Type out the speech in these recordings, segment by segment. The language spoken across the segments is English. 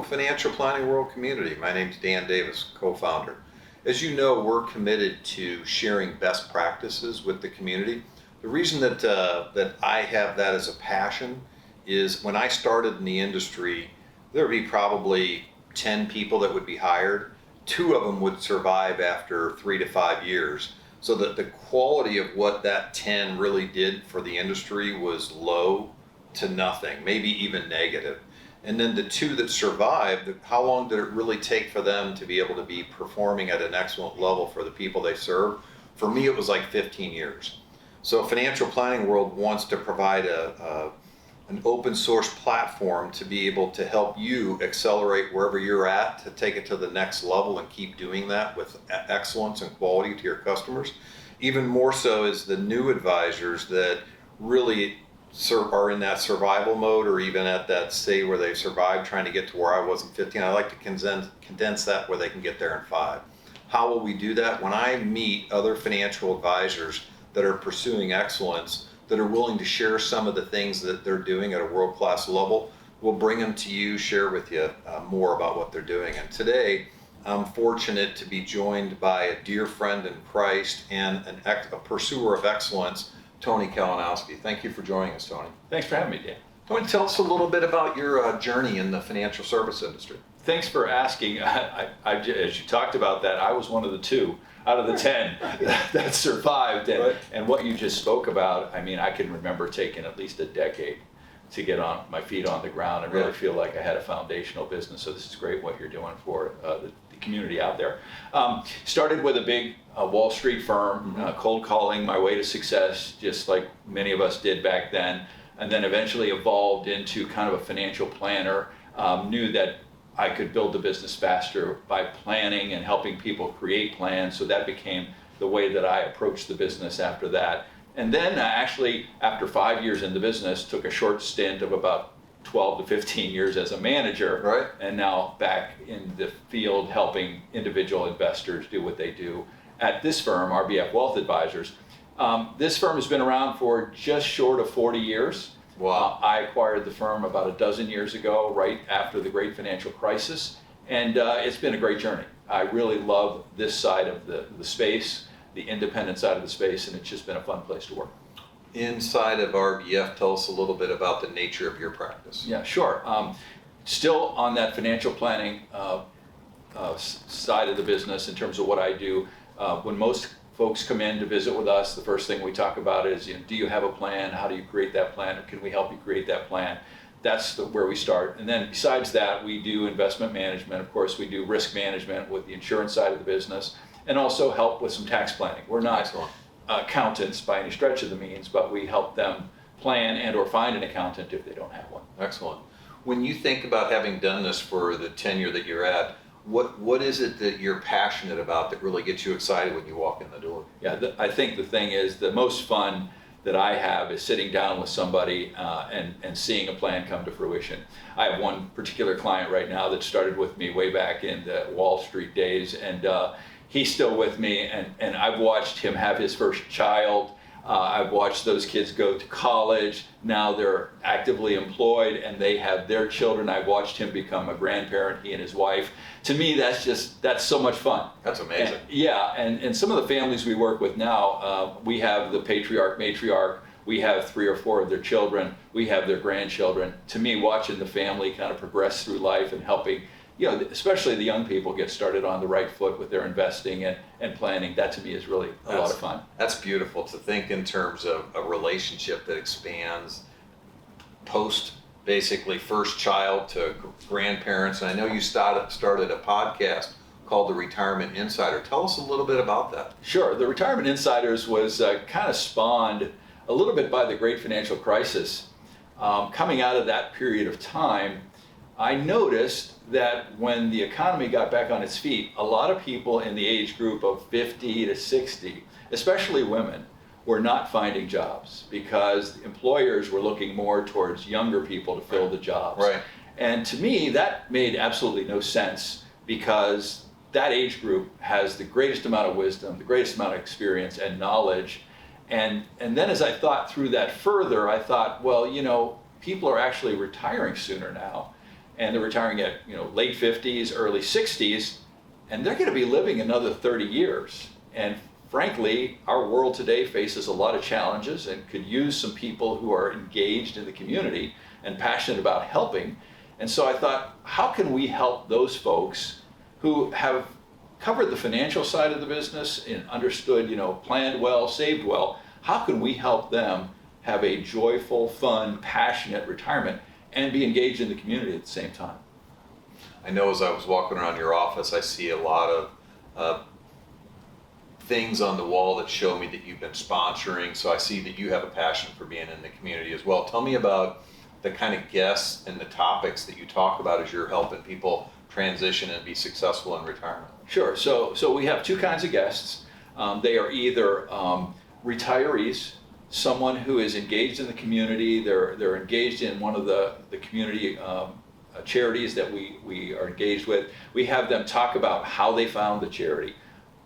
Financial Planning World community. My name's Dan Davis, co-founder. As you know, we're committed to sharing best practices with the community. The reason that I have that as a passion is when I started in the industry, there would be probably 10 people that would be hired. 2 of them would survive after 3 to 5 years. So that the quality of what that 10 really did for the industry was low to nothing, maybe even negative. And then the 2 that survived, how long did it really take for them to be able to be performing at an excellent level for the people they serve? For me, it was like 15 years. So Financial Planning World wants to provide an open source platform to be able to help you accelerate wherever you're at, to take it to the next level and keep doing that with excellence and quality to your customers. Even more so is the new advisors that really are in that survival mode, or even at that state where they've survived trying to get to where I was in 15. I like to condense that where they can get there in 5. How will we do that? When I meet other financial advisors that are pursuing excellence, that are willing to share some of the things that they're doing at a world-class level, we'll bring them to you, share with you more about what they're doing. And today, I'm fortunate to be joined by a dear friend in Christ and a pursuer of excellence, Tony Kalinowski. Thank you for joining us, Tony. Thanks for having me, Dan. Tony, tell us a little bit about your journey in the financial service industry. Thanks for asking. As you talked about that, I was one of the 2 out of the 10 that survived. And what you just spoke about, I mean, I can remember taking at least a decade to get on my feet on the ground and really feel like I had a foundational business. So this is great what you're doing for the community out there. Started with a big Wall Street firm, cold calling my way to success, just like many of us did back then. And then eventually evolved into kind of a financial planner. Knew that I could build the business faster by planning and helping people create plans. So that became the way that I approached the business after that. And then actually, after 5 years in the business, took a short stint of about 12 to 15 years as a manager. Right. And now back in the field helping individual investors do what they do at this firm, RBF Wealth Advisors. This firm has been around for just short of 40 years. Wow. I acquired the firm about a dozen years ago, right after the great financial crisis, and it's been a great journey. I really love this side of the space, the independent side of the space, and it's just been a fun place to work. Inside of RBF, tell us a little bit about the nature of your practice. Yeah, sure. Still on that financial planning side of the business in terms of what I do. When most folks come in to visit with us, the first thing we talk about is, do you have a plan? How do you create that plan? Or can we help you create that plan? That's where we start. And then besides that, we do investment management. Of course, we do risk management with the insurance side of the business, and also help with some tax planning. We're not accountants by any stretch of the means, but we help them plan and or find an accountant if they don't have one. Excellent. When you think about having done this for the tenure that you're at, what is it that you're passionate about that really gets you excited when you walk in the door? Yeah, I think the thing is, the most fun that I have is sitting down with somebody and seeing a plan come to fruition. I have one particular client right now that started with me way back in the Wall Street days, and he's still with me, and I've watched him have his first child. I've watched those kids go to college. Now they're actively employed and they have their children. I've watched him become a grandparent, he and his wife. To me, that's so much fun. That's amazing. And some of the families we work with now, we have the patriarch, matriarch, we have 3 or 4 of their children, we have their grandchildren. To me, watching the family kind of progress through life and helping, especially the young people get started on the right foot with their investing and planning, that to me is really a lot of fun. That's beautiful to think in terms of a relationship that expands post basically first child to grandparents. And I know you started a podcast called The Retirement Insider. Tell us a little bit about that. Sure. The Retirement Insiders was kind of spawned a little bit by the great financial crisis. Coming out of that period of time, I noticed that when the economy got back on its feet, a lot of people in the age group of 50 to 60, especially women, were not finding jobs because employers were looking more towards younger people to fill the jobs. Right. And to me, that made absolutely no sense because that age group has the greatest amount of wisdom, the greatest amount of experience and knowledge. And then as I thought through that further, I thought, well, people are actually retiring sooner now. and they're retiring at late 50s, early 60s, and they're going to be living another 30 years. And frankly, our world today faces a lot of challenges and could use some people who are engaged in the community and passionate about helping. And so I thought, how can we help those folks who have covered the financial side of the business and understood, planned well, saved well? How can we help them have a joyful, fun, passionate retirement and be engaged in the community at the same time? I know as I was walking around your office, I see a lot of things on the wall that show me that you've been sponsoring. So I see that you have a passion for being in the community as well. Tell me about the kind of guests and the topics that you talk about as you're helping people transition and be successful in retirement. Sure. So we have two kinds of guests. They are either retirees, someone who is engaged in the community. They're engaged in one of the community charities that we are engaged with. We have them talk about how they found the charity.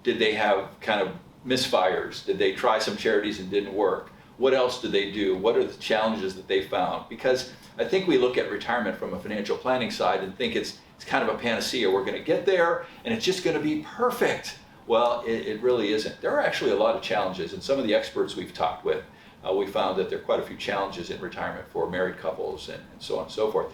Did they have kind of misfires? Did they try some charities and didn't work? What else did they do? What are the challenges that they found? Because I think we look at retirement from a financial planning side and think it's kind of a panacea. We're going to get there and it's just going to be perfect. Well, it really isn't. There are actually a lot of challenges, and some of the experts we've talked with, we found that there are quite a few challenges in retirement for married couples and so on and so forth.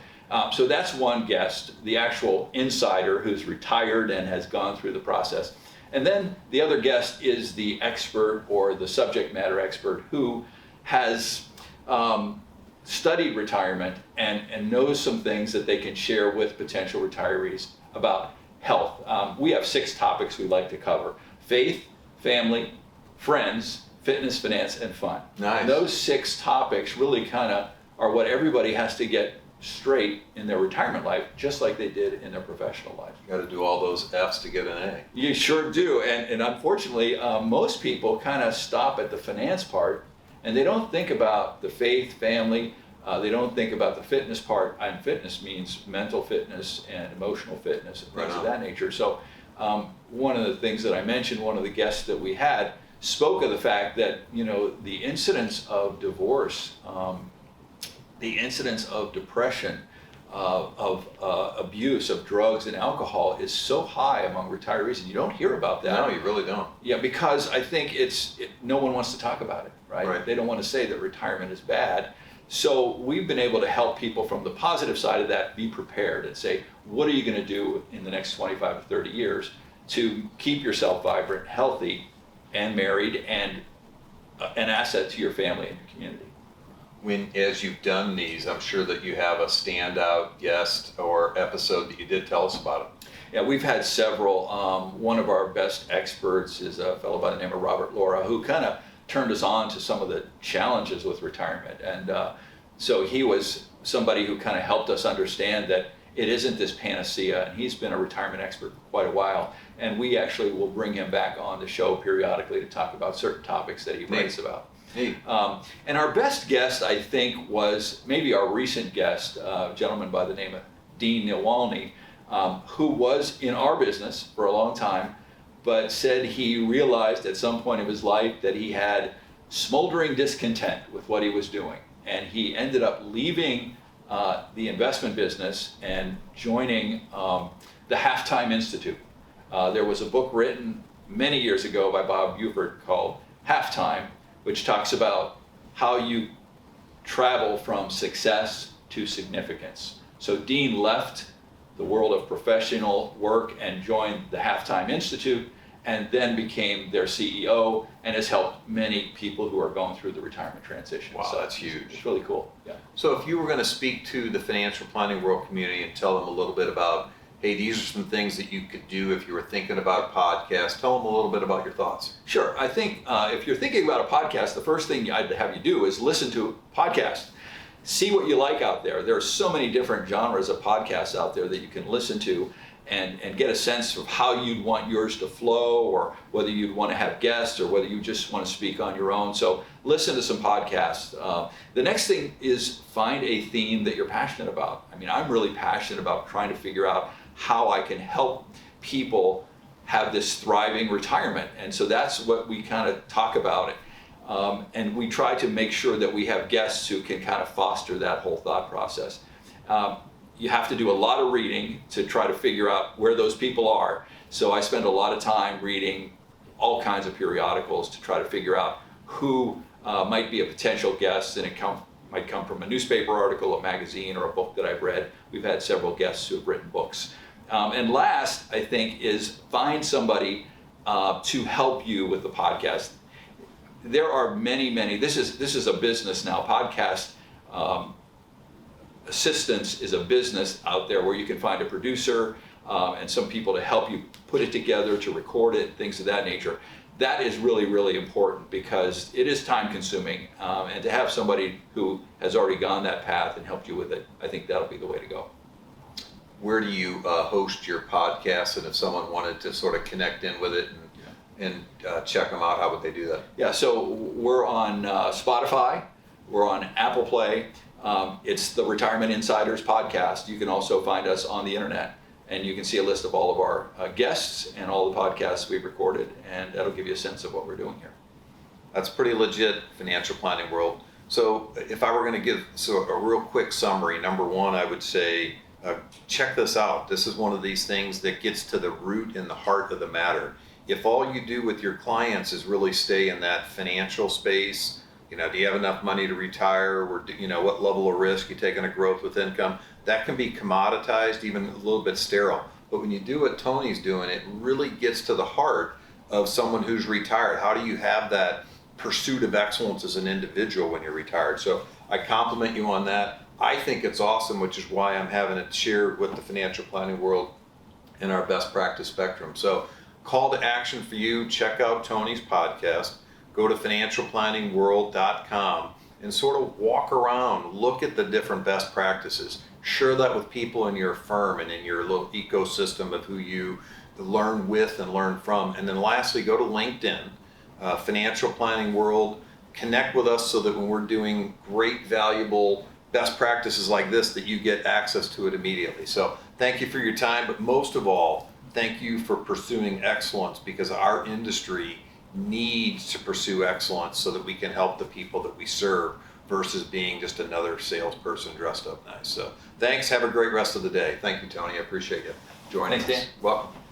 So that's one guest, the actual insider who's retired and has gone through the process. And then the other guest is the expert or the subject matter expert who has studied retirement and knows some things that they can share with potential retirees about health. We have 6 topics we like to cover: faith, family, friends, fitness, finance, and fun. Nice. And those 6 topics really kind of are what everybody has to get straight in their retirement life, just like they did in their professional life. You got to do all those F's to get an A. You sure do. And unfortunately, most people kind of stop at the finance part, and they don't think about the faith, family. They don't think about the fitness part. And fitness means mental fitness and emotional fitness and things of that nature. So one of the things that I mentioned, one of the guests that we had spoke of the fact that, the incidence of divorce, the incidence of depression, of abuse, of drugs and alcohol is so high among retirees, and you don't hear about that. No, you really don't. Yeah, because I think no one wants to talk about it, right? They don't want to say that retirement is bad. So we've been able to help people from the positive side of that be prepared and say, what are you going to do in the next 25 to 30 years to keep yourself vibrant, healthy, and married, and an asset to your family and your community? As you've done these, I'm sure that you have a standout guest or episode that you did. Tell us about it. Yeah, we've had several. One of our best experts is a fellow by the name of Robert Laura, who kind of turned us on to some of the challenges with retirement. And so he was somebody who kind of helped us understand that it isn't this panacea, and he's been a retirement expert for quite a while. And we actually will bring him back on the show periodically to talk about certain topics that he writes about. And our best guest, I think, was maybe our recent guest, a gentleman by the name of Dean Nilwalny, who was in our business for a long time, but said he realized at some point in his life that he had smoldering discontent with what he was doing. And he ended up leaving the investment business and joining the Halftime Institute. There was a book written many years ago by Bob Buford called Halftime, which talks about how you travel from success to significance. So Dean left the world of professional work and joined the Halftime Institute, and then became their CEO and has helped many people who are going through the retirement transition. Wow, so that's huge. It's really cool. Yeah. So if you were going to speak to the financial planning world community and tell them a little bit about, hey, these are some things that you could do if you were thinking about a podcast, tell them a little bit about your thoughts. Sure. I think if you're thinking about a podcast, the first thing I'd have you do is listen to podcasts. See what you like out there. There are so many different genres of podcasts out there that you can listen to and get a sense of how you'd want yours to flow, or whether you'd want to have guests, or whether you just want to speak on your own. So listen to some podcasts. The next thing is find a theme that you're passionate about. I mean, I'm really passionate about trying to figure out how I can help people have this thriving retirement. And so that's what we kind of talk about it. And we try to make sure that we have guests who can kind of foster that whole thought process. you have to do a lot of reading to try to figure out where those people are. So I spend a lot of time reading all kinds of periodicals to try to figure out who might be a potential guest, and might come from a newspaper article, a magazine, or a book that I've read. We've had several guests who have written books. And last, I think, is find somebody to help you with the podcast. There are many. This is a business now. Podcast assistance is a business out there where you can find a producer and some people to help you put it together, to record it, things of that nature. That is really important because it is time consuming, and to have somebody who has already gone that path and helped you with it, I think that'll be the way to go. Where do you host your podcast? And if someone wanted to sort of connect in with it and check them out, how would they do that? Yeah, so we're on Spotify, we're on Apple Play. It's the Retirement Insiders podcast. You can also find us on the internet, and you can see a list of all of our guests and all the podcasts we've recorded, and that'll give you a sense of what we're doing here. That's pretty legit, financial planning world. So if I were going to give a real quick summary, number one, I would say, check this out. This is one of these things that gets to the root and the heart of the matter. If all you do with your clients is really stay in that financial space, do you have enough money to retire? Or, what level of risk you take on a growth with income? That can be commoditized, even a little bit sterile. But when you do what Tony's doing, it really gets to the heart of someone who's retired. How do you have that pursuit of excellence as an individual when you're retired? So I compliment you on that. I think it's awesome, which is why I'm having it shared with the financial planning world in our best practice spectrum. So call to action for you, check out Tony's podcast. Go to financialplanningworld.com and sort of walk around, look at the different best practices. Share that with people in your firm and in your little ecosystem of who you learn with and learn from. And then lastly, go to LinkedIn, Financial Planning World. Connect with us so that when we're doing great, valuable best practices like this, that you get access to it immediately. So thank you for your time, but most of all, thank you for pursuing excellence, because our industry needs to pursue excellence so that we can help the people that we serve versus being just another salesperson dressed up nice. So thanks. Have a great rest of the day. Thank you, Tony. I appreciate you joining us. Thanks, Dan. Welcome.